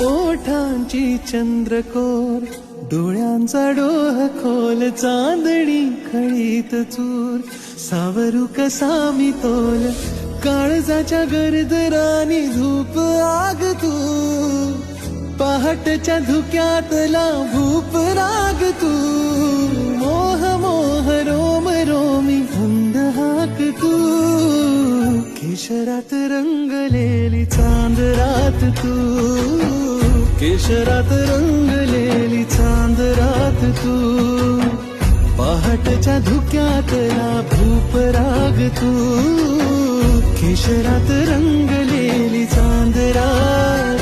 ओठांची चंद्रकोर, डोळ्यांचा डोह खोल, चांदणी खळीत चूर, सावरू कसा मी तोल, काळजाच्या गरदरानी धूप आग तू, पहाटच्या धुक्यातला भूप राग तू, मोह मोह रोम रोमी धुंद हाक तू, केशरात रंगलेली चांद रात तू, केशरात रंगलेली चांद रात तू, पहाटच्या धुक्यातला भूप राग तू, केशरात रंगलेली चांद रात